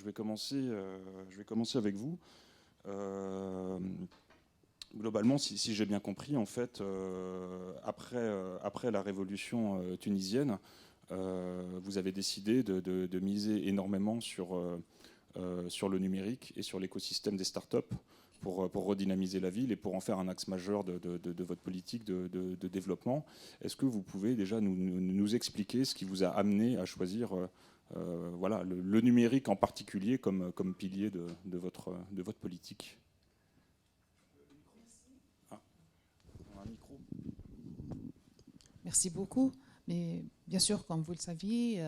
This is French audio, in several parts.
vais commencer avec vous. Globalement, si j'ai bien compris, en fait, après la révolution tunisienne, vous avez décidé de miser énormément sur le numérique et sur l'écosystème des startups pour redynamiser la ville et pour en faire un axe majeur de votre politique de développement. Est-ce que vous pouvez déjà nous expliquer ce qui vous a amené à choisir voilà, le numérique en particulier comme pilier de votre politique? Ah, on a un micro. Merci beaucoup. Mais bien sûr, comme vous le saviez,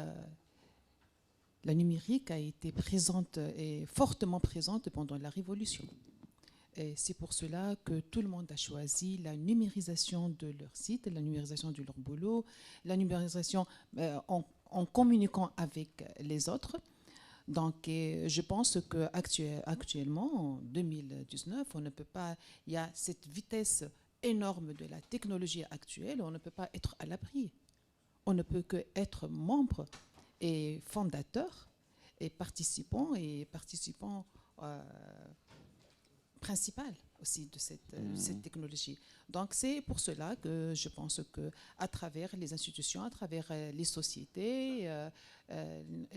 la numérique a été présente et fortement présente pendant la Révolution. Et c'est pour cela que tout le monde a choisi la numérisation de leur site, la numérisation de leur boulot, la numérisation en communiquant avec les autres. Donc, je pense qu'actuellement, en 2019, on ne peut pas, il y a cette vitesse énorme de la technologie actuelle, on ne peut pas être à l'abri. On ne peut qu'être membre et fondateur et participant principal aussi de cette technologie. Donc c'est pour cela que je pense qu'à travers les institutions, à travers les sociétés,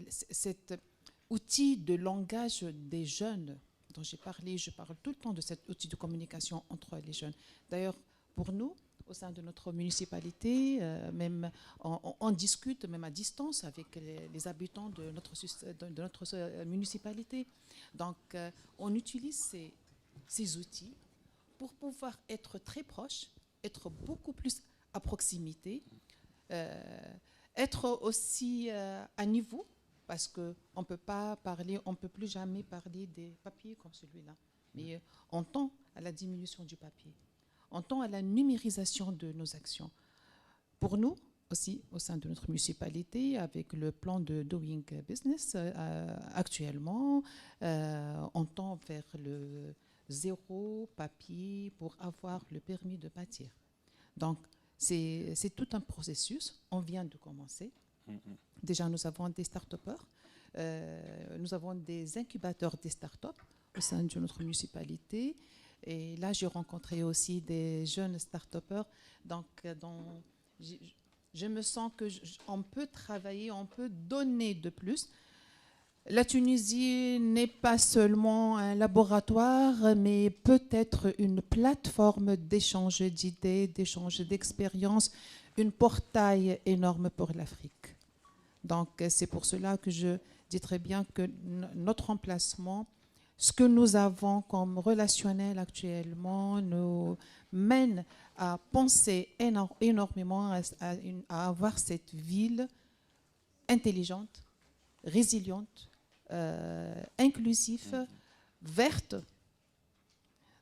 cet outil de langage des jeunes dont j'ai parlé, je parle tout le temps de cet outil de communication entre les jeunes. D'ailleurs, pour nous, au sein de notre municipalité, même on discute même à distance avec les habitants de notre municipalité. Donc, on utilise ces outils pour pouvoir être très proche, être beaucoup plus à proximité, être aussi à niveau, parce qu'on ne peut pas parler, on ne peut plus jamais parler des papiers comme celui-là. Mais on tend à la diminution du papier, on tend à la numérisation de nos actions. Pour nous, aussi au sein de notre municipalité, avec le plan de Doing Business, actuellement, on tend vers le zéro papier pour avoir le permis de bâtir. Donc, c'est tout un processus. On vient de commencer. Déjà, nous avons des start-upers, nous avons des incubateurs des start-up au sein de notre municipalité. Et là, j'ai rencontré aussi des jeunes start-upers. Donc, je me sens qu'on peut travailler, on peut donner de plus. La Tunisie n'est pas seulement un laboratoire, mais peut-être une plateforme d'échange d'idées, d'échange d'expériences, une portail énorme pour l'Afrique. Donc, c'est pour cela que je dis très bien que notre emplacement, ce que nous avons comme relationnel actuellement, nous mène à penser énormément à avoir cette ville intelligente, résiliente, inclusive, verte.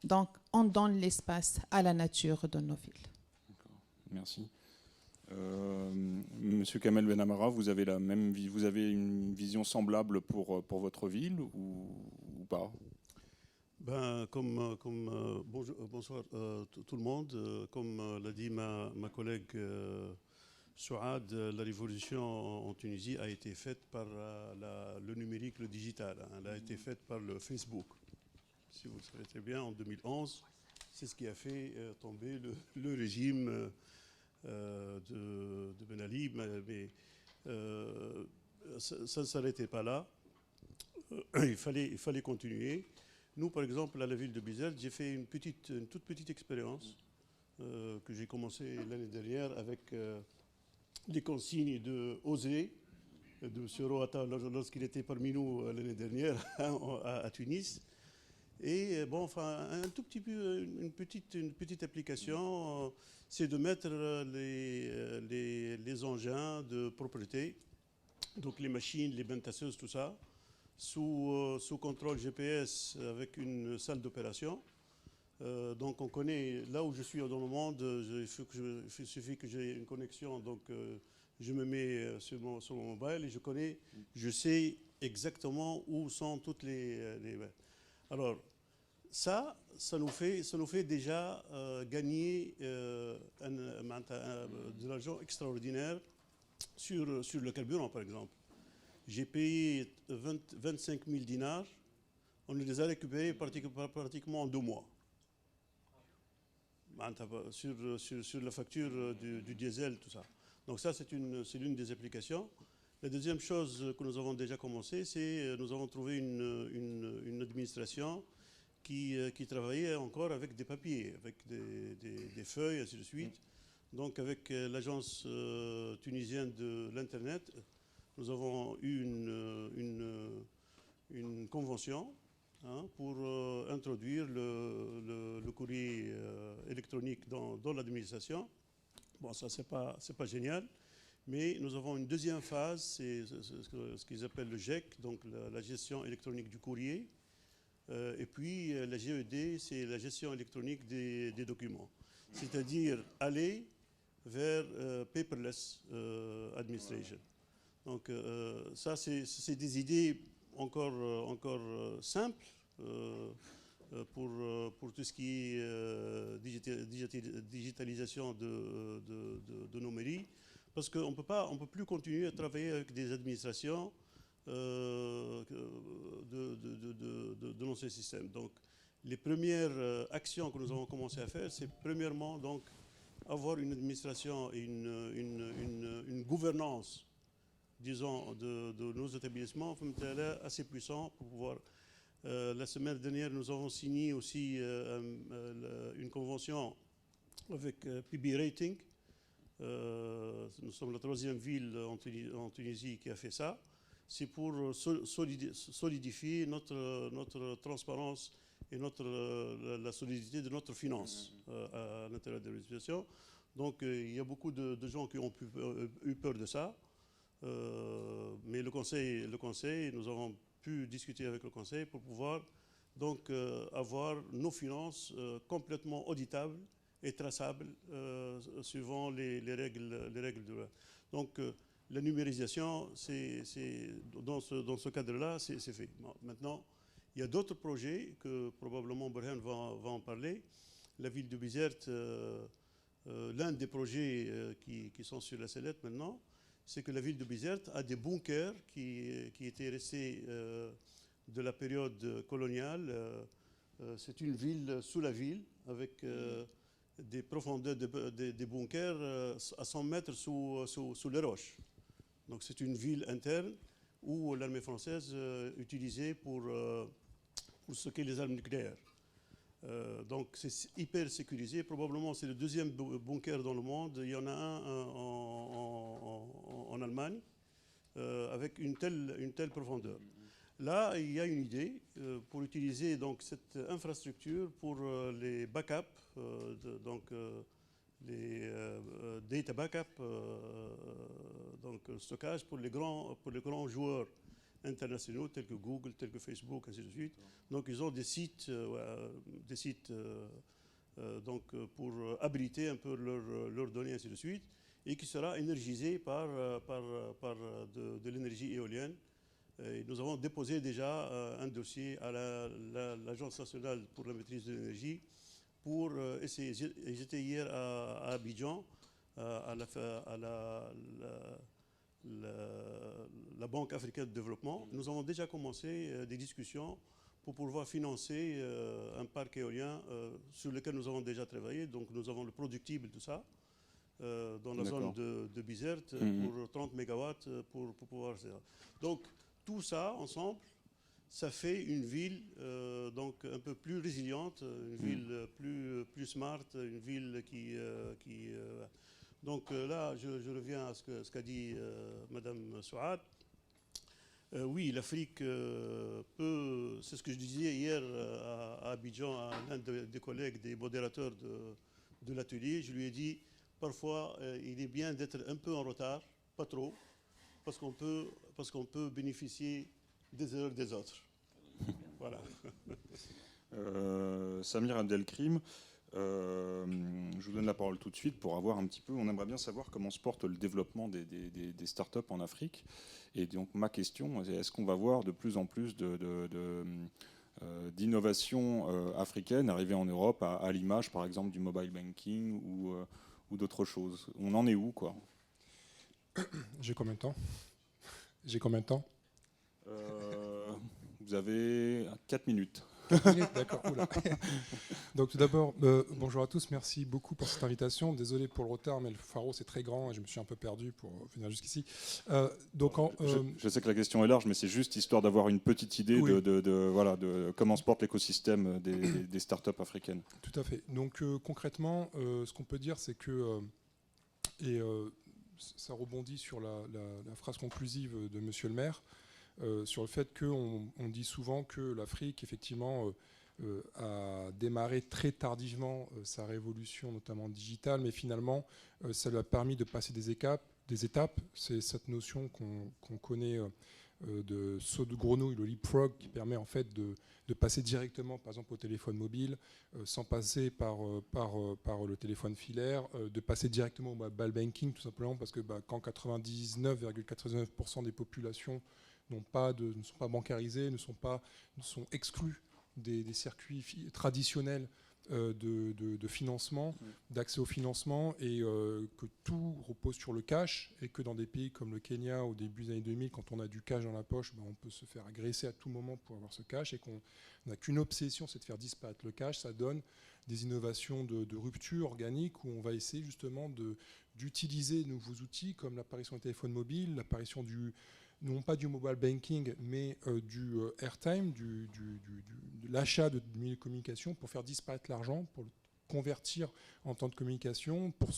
Donc, on donne l'espace à la nature de nos villes. Merci. Monsieur Kamel Benamara, vous avez une vision semblable pour votre ville ou pas? Bonsoir tout le monde. Comme l'a dit ma collègue Souad, la révolution en Tunisie a été faite par le numérique, le digital. Elle a été faite par le Facebook. Si vous le savez très bien, en 2011, c'est ce qui a fait tomber le régime de Ben Ali, mais ça ne s'arrêtait pas là. Il fallait continuer. Nous, par exemple, à la ville de Bizel, j'ai fait une toute petite expérience que j'ai commencé l'année dernière avec les consignes de OSER, de M. Roata, lorsqu'il était parmi nous l'année dernière à Tunis. Et bon, enfin, un tout petit peu, une petite application, c'est de mettre les engins de propreté, donc les machines, les bains tasseuses, tout ça, sous contrôle GPS avec une salle d'opération. Donc on connaît là où je suis dans le monde, il suffit que j'ai une connexion, donc je me mets sur mon mobile et je sais exactement où sont toutes les. Alors ça nous fait déjà gagner de l'argent extraordinaire sur le carburant par exemple. J'ai payé 25 000 dinars. On les a récupérés pratiquement en 2 mois. Sur la facture du diesel, tout ça. Donc ça, c'est l'une des applications. La deuxième chose que nous avons déjà commencé, c'est nous avons trouvé une administration qui travaillait encore avec des papiers, avec des feuilles, ainsi de suite. Donc avec l'agence tunisienne de l'Internet, nous avons eu une convention pour introduire le courrier électronique dans l'administration. Bon, ça, c'est pas génial, mais nous avons une deuxième phase, c'est ce qu'ils appellent le GEC, donc la gestion électronique du courrier. Et puis la GED, c'est la gestion électronique des documents. C'est-à-dire aller vers paperless administration. Donc ça, c'est des idées encore simples pour tout ce qui est digitalisation de nos mairies, parce qu'on ne peut plus continuer à travailler avec des administrations de l'ancien système. Donc les premières actions que nous avons commencé à faire, c'est premièrement donc avoir une administration et une gouvernance, disons, de nos établissements assez puissants pour pouvoir. La semaine dernière, nous avons signé aussi une convention avec PB Rating. Nous sommes la 3e ville en Tunisie qui a fait ça. C'est pour solidifier notre transparence et la solidité de notre finance à l'intérieur de l'administration. Donc il y a beaucoup de gens qui ont eu peur de ça. Mais le conseil, nous avons pu discuter avec le conseil pour pouvoir donc avoir nos finances complètement auditables et traçables suivant les règles de loi. Donc la numérisation, dans ce cadre-là, c'est fait. Maintenant, il y a d'autres projets que probablement Berhan va en parler. La ville de Bizerte, l'un des projets qui sont sur la sellette maintenant, c'est que la ville de Bizerte a des bunkers qui étaient restés de la période coloniale. C'est une ville sous la ville, avec des profondeurs des bunkers à 100 mètres sous les roches. Donc c'est une ville interne où l'armée française utilisait pour stocker les armes nucléaires. Donc c'est hyper sécurisé. Probablement c'est le 2e bunker dans le monde. Il y en a un en Allemagne avec une telle profondeur. Là, il y a une idée pour utiliser donc cette infrastructure pour les backups, les data backup, donc stockage pour les grands joueurs internationaux tels que Google, tels que Facebook, ainsi de suite. Donc ils ont des sites donc, pour habiliter un peu leurs données, ainsi de suite, et qui sera énergisé par de l'énergie éolienne. Et nous avons déposé déjà un dossier à l'Agence nationale pour la maîtrise de l'énergie pour essayer. J'étais hier à Abidjan, à la Banque africaine de développement. Nous avons déjà commencé des discussions pour pouvoir financer un parc éolien sur lequel nous avons déjà travaillé. Donc nous avons le productible, tout ça, dans la zone de Bizerte pour 30 MW pour pouvoir faire. Donc tout ça ensemble, ça fait une ville donc un peu plus résiliente, une ville plus smart, une ville qui donc là, je reviens à ce qu'a dit Madame Souad. Oui, l'Afrique peut, c'est ce que je disais hier à Abidjan, à l'un des collègues, des modérateurs de l'atelier. Je lui ai dit, parfois, il est bien d'être un peu en retard, pas trop, parce qu'on peut bénéficier des erreurs des autres. Voilà. Samir Abdelkrim, je vous donne la parole tout de suite pour avoir un petit peu. On aimerait bien savoir comment se porte le développement des startups en Afrique. Et donc ma question, est-ce qu'on va voir de plus en plus d'innovations africaines arriver en Europe à l'image, par exemple, du mobile banking ou d'autres choses? On en est où, quoi? J'ai combien de temps? Vous avez 4 minutes. 4 minutes, d'accord. Oula. Donc tout d'abord, bonjour à tous, merci beaucoup pour cette invitation. Désolé pour le retard, mais le Faro c'est très grand et je me suis un peu perdu pour venir jusqu'ici. Je sais que la question est large, mais c'est juste histoire d'avoir une petite idée oui. de comment se porte l'écosystème des startups africaines. Tout à fait. Donc concrètement, ce qu'on peut dire, c'est que, ça rebondit sur la phrase conclusive de Monsieur le maire, sur le fait qu'on dit souvent que l'Afrique, effectivement, a démarré très tardivement sa révolution, notamment digitale, mais finalement, ça lui a permis de passer des étapes. C'est cette notion qu'on connaît de saut de grenouille, le leapfrog, qui permet en fait de passer directement, par exemple, au téléphone mobile, sans passer par le téléphone filaire, de passer directement au mobile banking, tout simplement parce que quand 99,99% des populations ne sont pas bancarisées, sont exclues des circuits traditionnels de financement, d'accès au financement, et que tout repose sur le cash, et que dans des pays comme le Kenya au début des années 2000, quand on a du cash dans la poche, on peut se faire agresser à tout moment pour avoir ce cash, et qu'on n'a qu'une obsession, c'est de faire disparaître le cash. Ça donne des innovations de rupture organique où on va essayer justement d'utiliser de nouveaux outils comme l'apparition du téléphone mobile, l'apparition non pas du mobile banking, mais du airtime, de l'achat de milliers de communications pour faire disparaître l'argent, pour le convertir en temps de communication, pour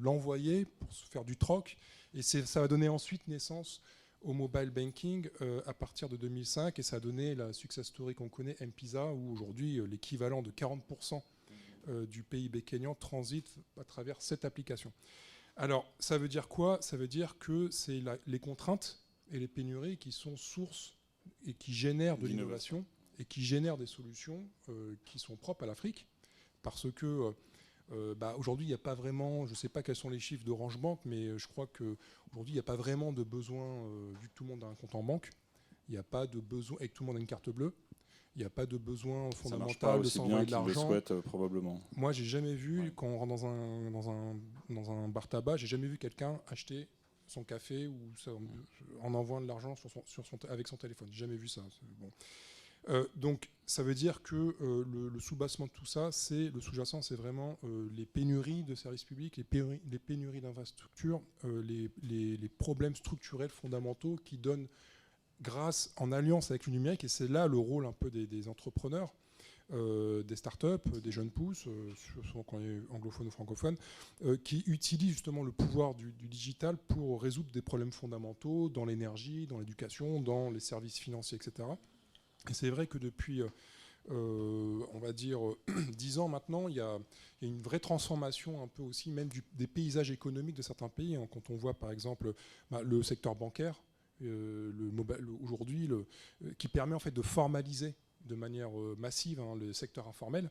l'envoyer, pour se faire du troc. Et ça va donner ensuite naissance au mobile banking à partir de 2005, et ça a donné la success story qu'on connaît, M-Pesa, où aujourd'hui l'équivalent de 40% du PIB kényan transite à travers cette application. Alors, ça veut dire quoi ? Ça veut dire que c'est les contraintes et les pénuries qui sont source et qui génèrent de l'innovation et qui génèrent des solutions qui sont propres à l'Afrique, parce que aujourd'hui il n'y a pas vraiment, je ne sais pas quels sont les chiffres d'Orange Bank, mais je crois qu'aujourd'hui il n'y a pas vraiment de besoin, vu que tout le monde a un compte en banque, il n'y a pas de besoin, et que tout le monde a une carte bleue, il n'y a pas de besoin fondamental de s'envoyer de l'argent. Le souhaitent, probablement. Moi j'ai jamais vu, quand on rentre dans un bar tabac, j'ai jamais vu quelqu'un acheter son café ou en envoyant de l'argent avec son téléphone. J'ai jamais vu ça. Bon. Donc ça veut dire que le sous-bassement de tout ça, le sous-jacent, c'est vraiment les pénuries de services publics, les pénuries d'infrastructures, les problèmes structurels fondamentaux qui donnent, grâce en alliance avec le numérique, et c'est là le rôle un peu des entrepreneurs, des startups, des jeunes pousses, souvent quand on est anglophone ou francophone, qui utilisent justement le pouvoir du digital pour résoudre des problèmes fondamentaux dans l'énergie, dans l'éducation, dans les services financiers, etc. Et c'est vrai que depuis, on va dire, 10 ans maintenant, il y a une vraie transformation un peu aussi, même des paysages économiques de certains pays. Quand on voit par exemple le secteur bancaire, aujourd'hui, qui permet en fait de formaliser de manière massive le secteur informel.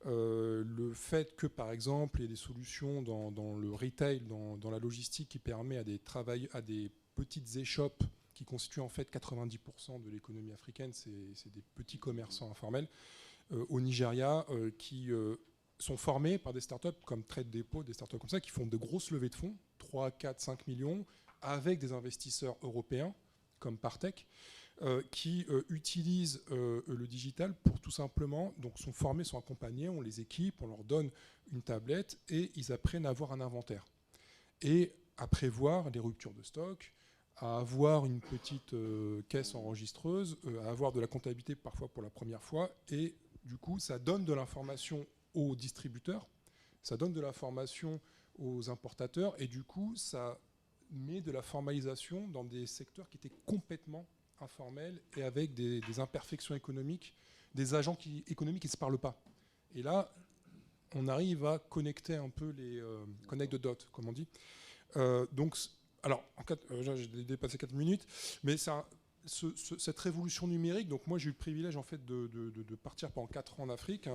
Le fait que, par exemple, il y ait des solutions dans le retail, dans la logistique, qui permet à des petites échoppes qui constituent en fait 90% de l'économie africaine, c'est des petits commerçants informels, au Nigeria, qui sont formés par des startups comme Trade Depot, des startups comme ça, qui font de grosses levées de fonds, 3, 4, 5 millions, avec des investisseurs européens, comme Partech, qui utilisent le digital pour tout simplement, donc sont formés, sont accompagnés, on les équipe, on leur donne une tablette et ils apprennent à avoir un inventaire et à prévoir les ruptures de stock, à avoir une petite caisse enregistreuse, à avoir de la comptabilité parfois pour la première fois, et du coup ça donne de l'information aux distributeurs, ça donne de l'information aux importateurs, et du coup ça met de la formalisation dans des secteurs qui étaient complètement informels et avec des imperfections économiques, des agents économiques qui ne se parlent pas. Et là, on arrive à connecter un peu connect the dots, comme on dit. Alors, j'ai dépassé 4 minutes, mais cette révolution numérique, donc moi j'ai eu le privilège en fait de partir pendant 4 ans en Afrique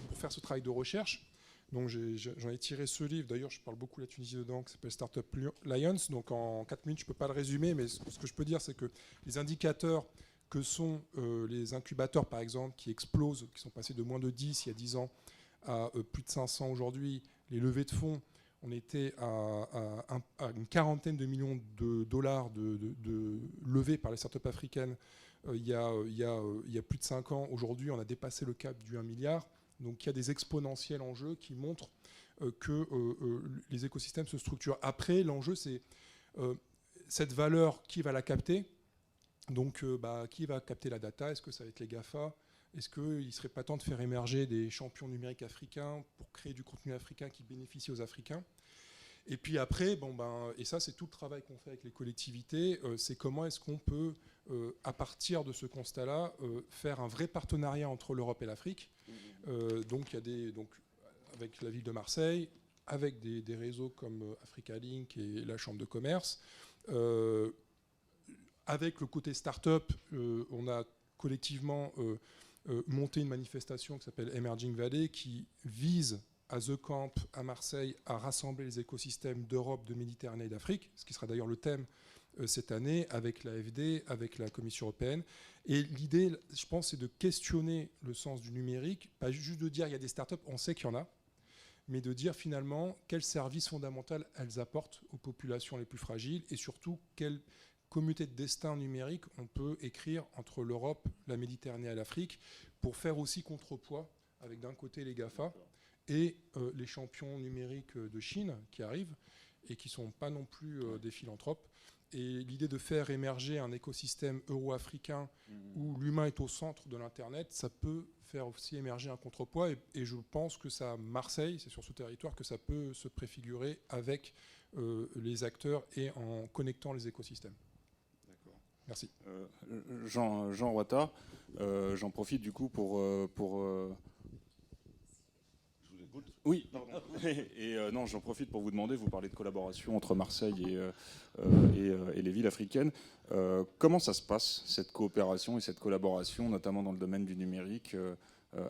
pour faire ce travail de recherche. Donc j'en ai tiré ce livre, d'ailleurs je parle beaucoup de la Tunisie dedans, qui s'appelle Startup Lions. Donc en 4 minutes je ne peux pas le résumer, mais ce que je peux dire c'est que les indicateurs que sont les incubateurs par exemple, qui explosent, qui sont passés de moins de 10 il y a 10 ans à plus de 500 aujourd'hui, les levées de fonds, on était à une quarantaine de millions de dollars de levées par les startups africaines il y a plus de 5 ans. Aujourd'hui, on a dépassé le cap du 1 milliard. Donc il y a des exponentiels en jeu qui montrent que les écosystèmes se structurent. Après, l'enjeu, c'est cette valeur, qui va la capter? Donc qui va capter la data? Est-ce que ça va être les GAFA? Est-ce qu'il ne serait pas temps de faire émerger des champions numériques africains pour créer du contenu africain qui bénéficie aux Africains? Et puis après, et ça c'est tout le travail qu'on fait avec les collectivités, c'est comment est-ce qu'on peut, à partir de ce constat-là, faire un vrai partenariat entre l'Europe et l'Afrique. Donc avec la ville de Marseille, avec des réseaux comme Africa Link et la Chambre de commerce. Avec le côté start-up, on a collectivement monté une manifestation qui s'appelle Emerging Valley, qui vise à The Camp, à Marseille, à rassembler les écosystèmes d'Europe, de Méditerranée et d'Afrique, ce qui sera d'ailleurs le thème cette année, avec l'AFD, avec la Commission européenne. Et l'idée, je pense, c'est de questionner le sens du numérique, pas juste de dire il y a des startups, on sait qu'il y en a, mais de dire finalement quel service fondamental elles apportent aux populations les plus fragiles, et surtout quelle communauté de destin numérique on peut écrire entre l'Europe, la Méditerranée et l'Afrique, pour faire aussi contrepoids avec d'un côté les GAFA, et les champions numériques de Chine qui arrivent et qui ne sont pas non plus des philanthropes. Et l'idée de faire émerger un écosystème euro-africain où l'humain est au centre de l'Internet, ça peut faire aussi émerger un contrepoids. Et je pense que ça, Marseille, c'est sur ce territoire que ça peut se préfigurer avec les acteurs et en connectant les écosystèmes. D'accord. Merci. Jean Roata, j'en profite du coup pour oui, pardon. Et non, j'en profite pour vous demander, vous parlez de collaboration entre Marseille et les villes africaines. Comment ça se passe, cette coopération et cette collaboration, notamment dans le domaine du numérique,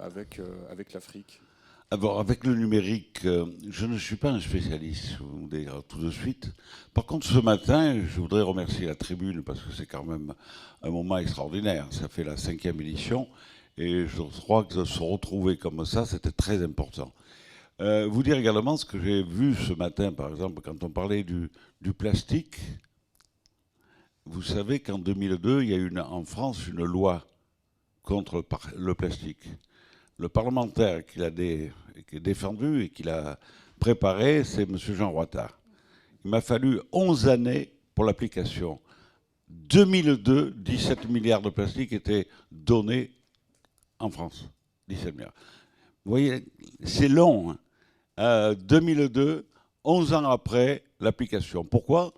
avec l'Afrique? Alors, avec le numérique, je ne suis pas un spécialiste, je vous le dire tout de suite. Par contre, ce matin, je voudrais remercier la Tribune, parce que c'est quand même un moment extraordinaire. Ça fait la 5e édition, et je crois que de se retrouver comme ça, c'était très important. Vous dire également ce que j'ai vu ce matin, par exemple, quand on parlait du plastique. Vous savez qu'en 2002, il y a eu en France une loi contre le plastique. Le parlementaire qui l'a défendu et qui l'a préparé, c'est M. Jean Roata. Il m'a fallu 11 années pour l'application. 2002, 17 milliards de plastique étaient donnés en France. 17 milliards. Vous voyez, c'est long. 2002, 11 ans après l'application. Pourquoi?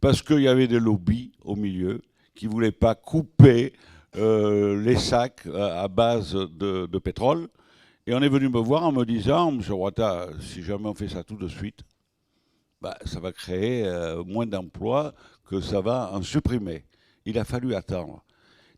Parce qu'il y avait des lobbies au milieu qui ne voulaient pas couper les sacs à base de pétrole. Et on est venu me voir en me disant, M. Roata, si jamais on fait ça tout de suite, ça va créer moins d'emplois que ça va en supprimer. Il a fallu attendre.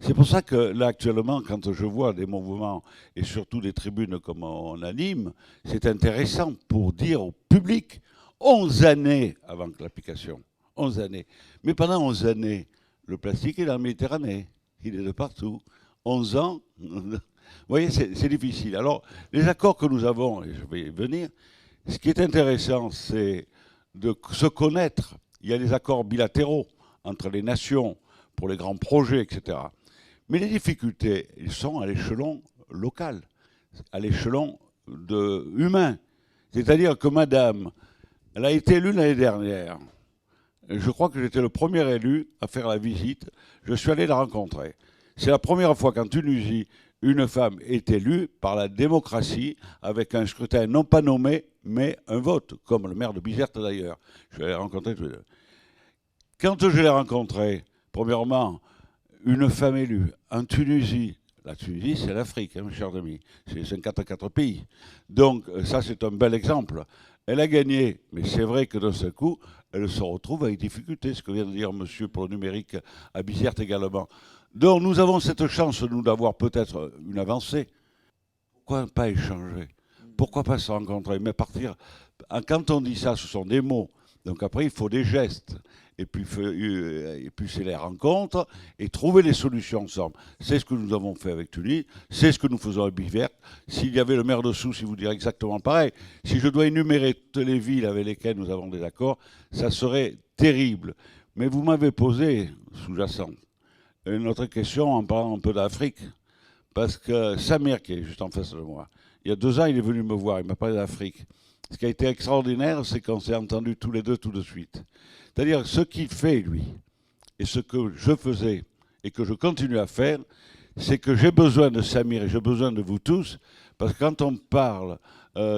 C'est pour ça que là, actuellement, quand je vois des mouvements et surtout des tribunes comme on anime, c'est intéressant pour dire au public 11 années avant que l'application. 11 années. Mais pendant 11 années, le plastique est dans la Méditerranée. Il est de partout. 11 ans, vous voyez, c'est difficile. Alors, les accords que nous avons, et je vais y venir, ce qui est intéressant, c'est de se connaître. Il y a des accords bilatéraux entre les nations pour les grands projets, etc. Mais les difficultés, elles sont à l'échelon local, à l'échelon humain. C'est-à-dire que madame, elle a été élue l'année dernière. Je crois que j'étais le premier élu à faire la visite. Je suis allé la rencontrer. C'est la première fois qu'en Tunisie, une femme est élue par la démocratie avec un scrutin non pas nommé, mais un vote, comme le maire de Bizerte d'ailleurs. Je l'ai rencontré tous les deux. Quand je l'ai rencontré, premièrement, une femme élue en Tunisie. La Tunisie, c'est l'Afrique, mes chers amis. C'est 54 pays. Donc, ça, c'est un bel exemple. Elle a gagné, mais c'est vrai que d'un seul coup, elle se retrouve avec difficulté, ce que vient de dire monsieur pour le numérique à Bizerte également. Donc, nous avons cette chance, nous, d'avoir peut-être une avancée. Pourquoi pas échanger? Pourquoi pas se rencontrer? Mais partir... Quand on dit ça, ce sont des mots. Donc après, il faut des gestes. Et puis c'est les rencontres et trouver les solutions ensemble. C'est ce que nous avons fait avec Tunis, c'est ce que nous faisons avec Biverte. S'il y avait le maire de Sousse, il vous dirait exactement pareil. Si je dois énumérer toutes les villes avec lesquelles nous avons des accords, ça serait terrible. Mais vous m'avez posé, sous-jacent, une autre question en parlant un peu d'Afrique. Parce que Samir, qui est juste en face de moi, il y a 2 ans, il est venu me voir, il m'a parlé d'Afrique. Ce qui a été extraordinaire, c'est qu'on s'est entendus tous les deux tout de suite. C'est-à-dire ce qu'il fait, lui, et ce que je faisais et que je continue à faire, c'est que j'ai besoin de Samir et j'ai besoin de vous tous, parce que quand on parle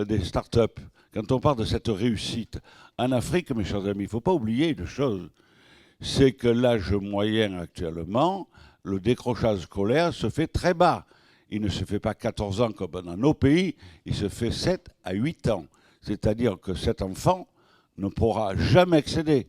des startups, quand on parle de cette réussite en Afrique, mes chers amis, il ne faut pas oublier une chose, c'est que l'âge moyen actuellement, le décrochage scolaire se fait très bas. Il ne se fait pas 14 ans comme dans nos pays, il se fait 7 à 8 ans. C'est-à-dire que cet enfant ne pourra jamais accéder.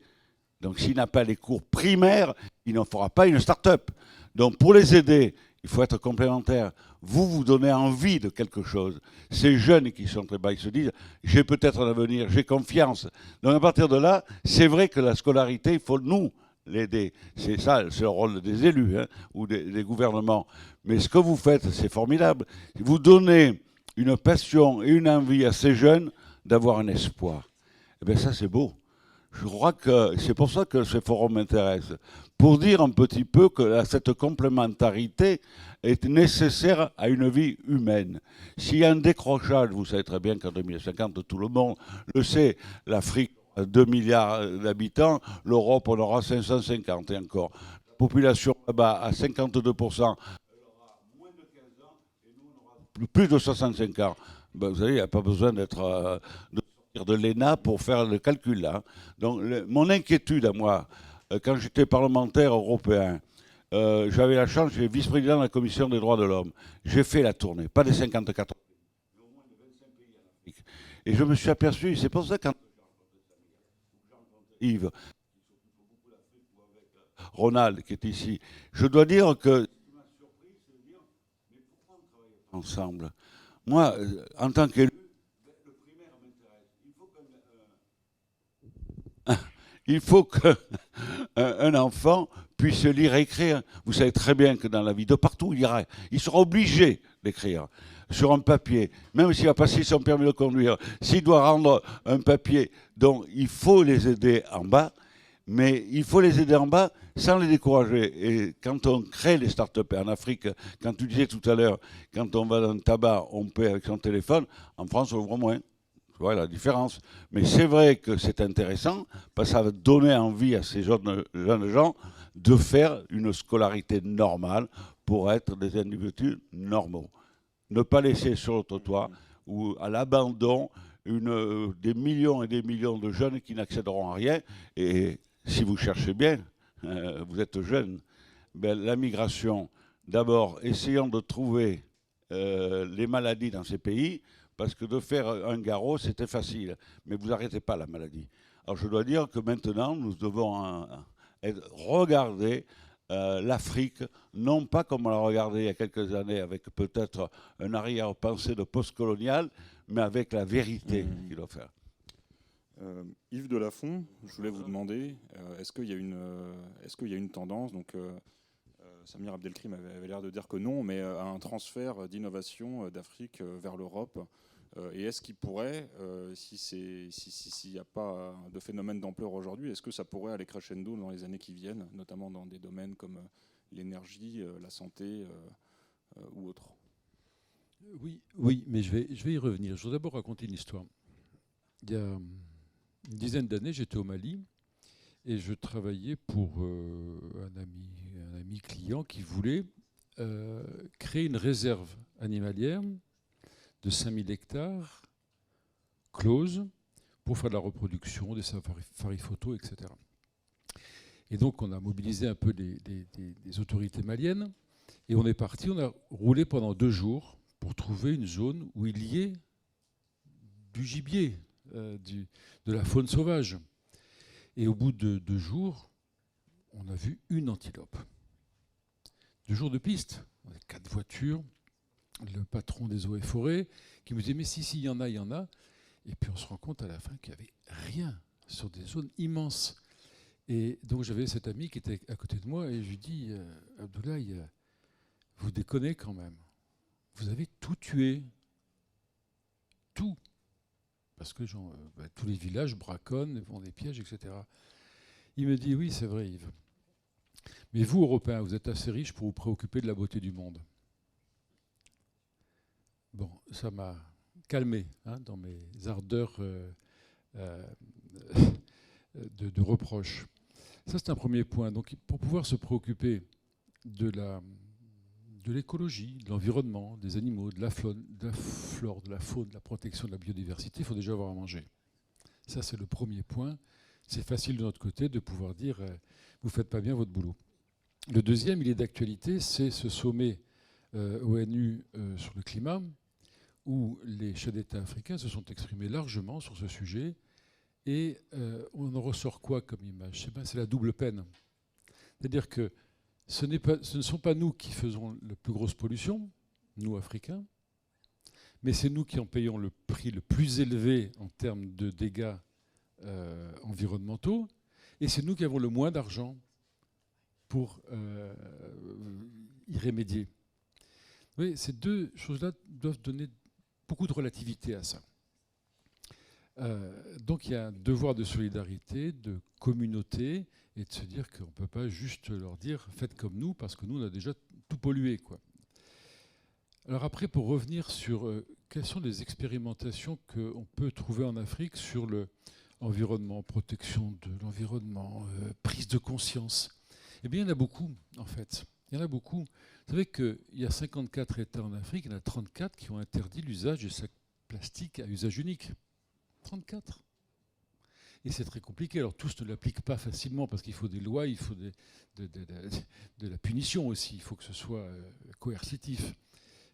Donc s'il n'a pas les cours primaires, il n'en fera pas une start-up. Donc pour les aider, il faut être complémentaire. Vous donnez envie de quelque chose. Ces jeunes qui sont très bas, ils se disent « j'ai peut-être un avenir, j'ai confiance ». Donc à partir de là, c'est vrai que la scolarité, il faut nous l'aider. C'est ça, c'est le rôle des élus ou des gouvernements. Mais ce que vous faites, c'est formidable. Vous donnez une passion et une envie à ces jeunes d'avoir un espoir. Eh bien ça, c'est beau. Je crois que c'est pour ça que ce forum m'intéresse. Pour dire un petit peu que cette complémentarité est nécessaire à une vie humaine. S'il y a un décrochage, vous savez très bien qu'en 2050, tout le monde le sait, l'Afrique a 2 milliards d'habitants, l'Europe en aura 550 et encore. La population là-bas à 52%, elle aura moins de 15 ans et nous on aura plus de 65 ans. Ben, vous savez, il n'y a pas besoin d'être de l'ENA pour faire le calcul là. Donc mon inquiétude à moi, quand j'étais parlementaire européen, j'avais la chance, j'étais vice-président de la Commission des droits de l'homme. J'ai fait la tournée, pas des 54 pays, mais au moins de 25 pays en Afrique. Et je me suis aperçu, c'est pour ça quand Yves, Ronald qui est ici, je dois dire que ce qui m'a surpris, c'est de dire, mais pourquoi on travaille ensemble? Moi, en tant qu'élu, il faut qu'un enfant puisse lire et écrire. Vous savez très bien que dans la vie, de partout, il sera obligé d'écrire sur un papier, même s'il a passé son permis de conduire, s'il doit rendre un papier. Donc il faut les aider en bas, mais il faut les aider en bas sans les décourager. Et quand on crée les start-up en Afrique, quand tu disais tout à l'heure, quand on va dans un tabac, on paie avec son téléphone, en France, on ouvre moins. Tu vois la différence. Mais c'est vrai que c'est intéressant parce que ça va donner envie à ces jeunes gens de faire une scolarité normale pour être des individus normaux. Ne pas laisser sur le trottoir ou à l'abandon des millions et des millions de jeunes qui n'accéderont à rien. Et si vous cherchez bien, vous êtes jeune, ben, la migration, d'abord, essayons de trouver les maladies dans ces pays. Parce que de faire un garrot, c'était facile. Mais vous n'arrêtez pas la maladie. Alors je dois dire que maintenant, nous devons regarder l'Afrique, non pas comme on l'a regardé il y a quelques années, avec peut-être un arrière-pensée de post-colonial, mais avec la vérité qu'il doit faire. Yves Delafont, je voulais vous demander, est-ce qu'il y a une tendance, donc Samir Abdelkrim avait l'air de dire que non, mais à un transfert d'innovation d'Afrique vers l'Europe. Et est-ce qu'il pourrait, s'il n'y a pas de phénomène d'ampleur aujourd'hui, est-ce que ça pourrait aller crescendo dans les années qui viennent, notamment dans des domaines comme l'énergie, la santé ou autres? Oui, mais je vais y revenir. Je voudrais d'abord raconter une histoire. Il y a une dizaine d'années, j'étais au Mali et je travaillais pour un ami client qui voulait créer une réserve animalière de 5000 hectares close pour faire de la reproduction, des safaris photos, etc. Et donc on a mobilisé un peu les autorités maliennes et on est parti, on a roulé pendant 2 jours pour trouver une zone où il y ait du gibier, de la faune sauvage. Et au bout de 2 jours, on a vu une antilope. 2 jours de piste, 4 voitures, le patron des eaux et forêts qui me disait mais si, il y en a. Et puis on se rend compte à la fin qu'il n'y avait rien sur des zones immenses. Et donc j'avais cet ami qui était à côté de moi et je lui dis Abdoulaye, vous déconnez quand même. Vous avez tout tué. Tout. Parce que tous les villages braconnent, font des pièges, etc. Il me dit oui, c'est vrai Yves. Mais vous, Européens, vous êtes assez riches pour vous préoccuper de la beauté du monde. Bon, ça m'a calmé dans mes ardeurs de reproches. Ça, c'est un premier point. Donc, pour pouvoir se préoccuper de l'écologie, de l'environnement, des animaux, de la flore, de la faune, de la protection de la biodiversité, il faut déjà avoir à manger. Ça, c'est le premier point. C'est facile de notre côté de pouvoir dire vous ne faites pas bien votre boulot. Le deuxième, il est d'actualité, c'est ce sommet ONU sur le climat, où les chefs d'État africains se sont exprimés largement sur ce sujet. Et on en ressort quoi comme image? C'est la double peine. C'est-à-dire que ce ne sont pas nous qui faisons la plus grosse pollution, nous, Africains, mais c'est nous qui en payons le prix le plus élevé en termes de dégâts environnementaux, et c'est nous qui avons le moins d'argent pour y remédier. Oui, ces deux choses-là doivent donner beaucoup de relativité à ça. Donc il y a un devoir de solidarité, de communauté, et de se dire qu'on ne peut pas juste leur dire faites comme nous, parce que nous on a déjà tout pollué, quoi. Alors après, pour revenir sur quelles sont les expérimentations qu'on peut trouver en Afrique sur l'environnement, protection de l'environnement, prise de conscience, eh bien il y en a beaucoup en fait. Il y en a beaucoup. Vous savez qu'il y a 54 États en Afrique, il y en a 34 qui ont interdit l'usage des sacs plastiques à usage unique. 34. Et c'est très compliqué. Alors tous ne l'appliquent pas facilement parce qu'il faut des lois, il faut de la punition aussi, il faut que ce soit coercitif.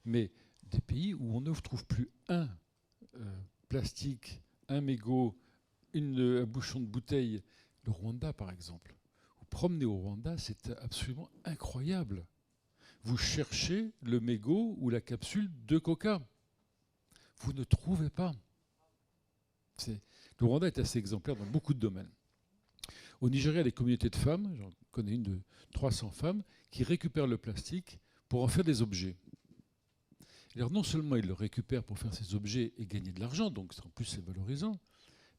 Mais des pays où on ne trouve plus un plastique, un mégot, un bouchon de bouteille, le Rwanda par exemple. Vous promenez au Rwanda, c'est absolument incroyable. Vous cherchez le mégot ou la capsule de coca. Vous ne trouvez pas. Le Rwanda est assez exemplaire dans beaucoup de domaines. Au Nigeria, il y a des communautés de femmes, j'en connais une de 300 femmes, qui récupèrent le plastique pour en faire des objets. Alors non seulement ils le récupèrent pour faire ces objets et gagner de l'argent, donc en plus c'est valorisant,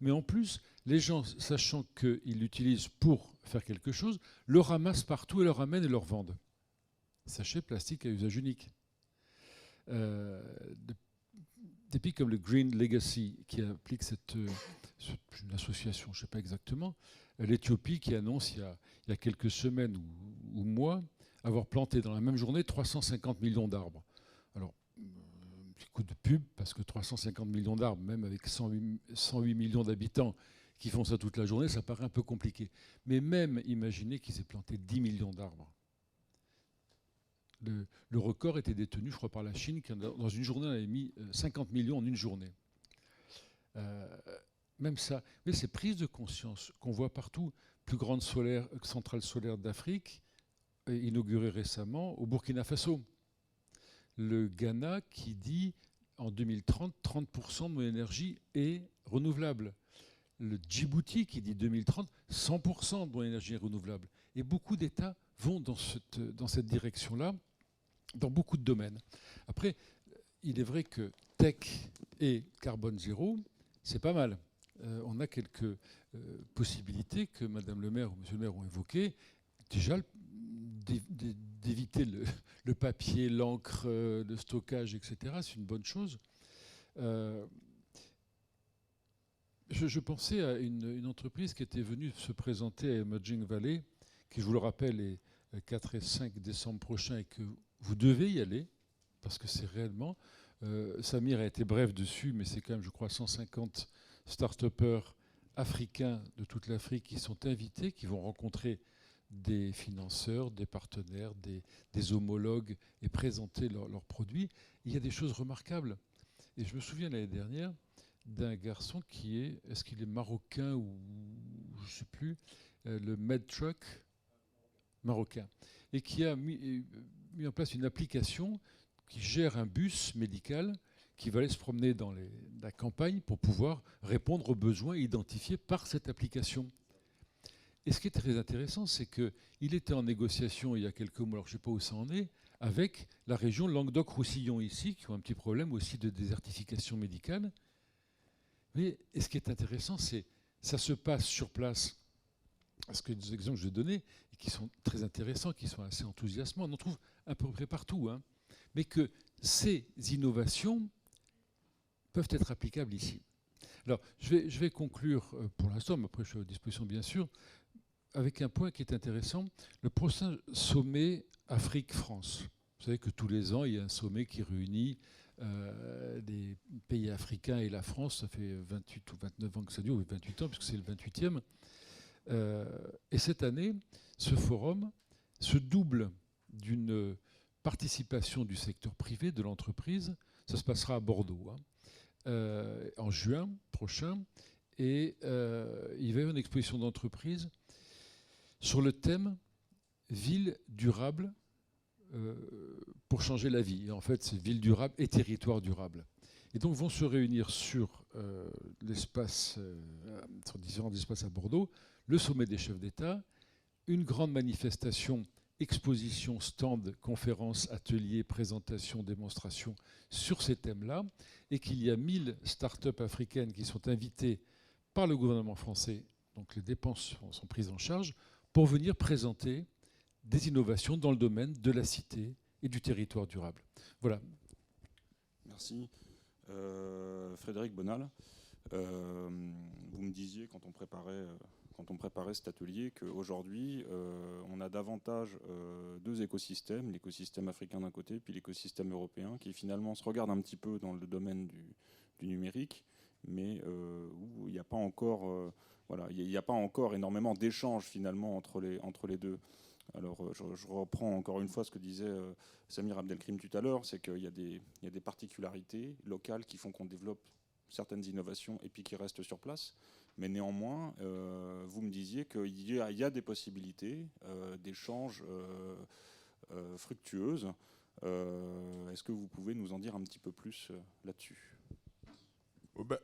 mais en plus, les gens, sachant qu'ils l'utilisent pour faire quelque chose, le ramassent partout et le ramènent et le revendent. Sachet plastique à usage unique. Des pays comme le Green Legacy, qui applique une association, je ne sais pas exactement, l'Éthiopie qui annonce il y a quelques semaines ou mois avoir planté dans la même journée 350 millions d'arbres. Alors, petit coup de pub, parce que 350 millions d'arbres, même avec 108 millions d'habitants qui font ça toute la journée, ça paraît un peu compliqué. Mais même imaginez qu'ils aient planté 10 millions d'arbres. Le record était détenu, je crois, par la Chine, qui dans une journée avait mis 50 millions en une journée. Même ça, c'est prise de conscience qu'on voit partout. Plus grande centrale solaire d'Afrique, inaugurée récemment au Burkina Faso. Le Ghana qui dit en 2030, 30% de mon énergie est renouvelable. Le Djibouti qui dit 2030, 100% de mon énergie est renouvelable. Et beaucoup d'États vont dans cette direction-là, dans beaucoup de domaines. Après, il est vrai que tech et carbone zéro, c'est pas mal. On a quelques possibilités que Madame le maire ou Monsieur le maire ont évoquées. Déjà, d'éviter le papier, l'encre, le stockage, etc. C'est une bonne chose. Je pensais à une entreprise qui était venue se présenter à Emerging Valley, qui, je vous le rappelle, est 4 et 5 décembre prochain et que vous devez y aller, parce que c'est réellement... Samir a été bref dessus, mais c'est quand même, je crois, 150 start-upers africains de toute l'Afrique qui sont invités, qui vont rencontrer des financeurs, des partenaires, des homologues et présenter leurs produits. Il y a des choses remarquables. Et je me souviens l'année dernière d'un garçon qui est-ce qu'il est marocain ou je ne sais plus, le MedTruck marocain, et qui a mis en place une application qui gère un bus médical qui va aller se promener dans la campagne pour pouvoir répondre aux besoins identifiés par cette application. Et ce qui est très intéressant, c'est qu'il était en négociation il y a quelques mois, alors je ne sais pas où ça en est, avec la région Languedoc-Roussillon ici, qui ont un petit problème aussi de désertification médicale. Et ce qui est intéressant, c'est que ça se passe sur place parce que les exemples que je vais donner, et qui sont très intéressants, qui sont assez enthousiasmants, on en trouve à peu près partout, hein, mais que ces innovations peuvent être applicables ici. Alors, je vais conclure pour l'instant, mais après je suis à votre disposition bien sûr, avec un point qui est intéressant, le prochain sommet Afrique-France. Vous savez que tous les ans, il y a un sommet qui réunit les pays africains et la France. Ça fait 28 ou 29 ans que ça dure, ou 28 ans, puisque c'est le 28e. Et cette année, ce forum se double d'une participation du secteur privé, de l'entreprise. Ça se passera à Bordeaux, hein, en juin prochain. Et il va y avoir une exposition d'entreprise sur le thème « Ville durable pour changer la vie ». Et en fait, c'est « Ville durable et territoire durable ». Et donc vont se réunir sur l'espace, sur différents espaces à Bordeaux, le sommet des chefs d'État, une grande manifestation, exposition, stand, conférences, ateliers, présentations, démonstrations sur ces thèmes-là, et qu'il y a 1000 start-up africaines qui sont invitées par le gouvernement français, donc les dépenses sont prises en charge, pour venir présenter des innovations dans le domaine de la cité et du territoire durable. Voilà. Merci. Frédéric Bonal, vous me disiez quand on préparait cet atelier qu'aujourd'hui on a davantage deux écosystèmes, l'écosystème africain d'un côté puis l'écosystème européen qui finalement se regardent un petit peu dans le domaine du numérique, mais où il n'y a pas encore voilà, il n'y a pas encore énormément d'échanges finalement entre les deux. Alors, je reprends encore une fois ce que disait Samir Abdelkrim tout à l'heure, c'est qu'il y a des particularités locales qui font qu'on développe certaines innovations et puis qui restent sur place. Mais néanmoins, vous me disiez qu'il y a des possibilités d'échanges fructueuses. Est-ce que vous pouvez nous en dire un petit peu plus là-dessus ?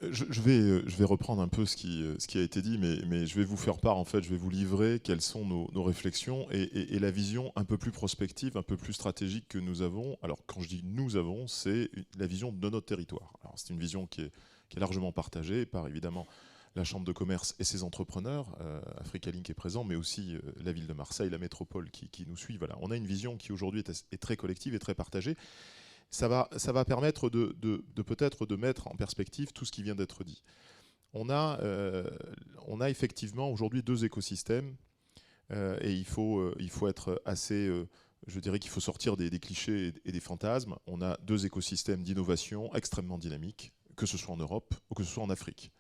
Je vais reprendre un peu ce qui a été dit, mais je vais vous faire part, en fait, je vais vous livrer quelles sont nos réflexions et la vision un peu plus prospective, un peu plus stratégique que nous avons. Alors, quand je dis nous avons, c'est la vision de notre territoire. Alors, c'est une vision qui est largement partagée par, évidemment, la Chambre de commerce et ses entrepreneurs. Africa Link est présent, mais aussi la ville de Marseille, la métropole qui nous suit. Voilà. On a une vision qui, aujourd'hui, est très collective et très partagée. Ça va permettre de peut-être de mettre en perspective tout ce qui vient d'être dit. On a effectivement aujourd'hui deux écosystèmes et il faut être assez, je dirais qu'il faut sortir des clichés et des fantasmes. On a deux écosystèmes d'innovation extrêmement dynamiques, que ce soit en Europe ou que ce soit en Afrique.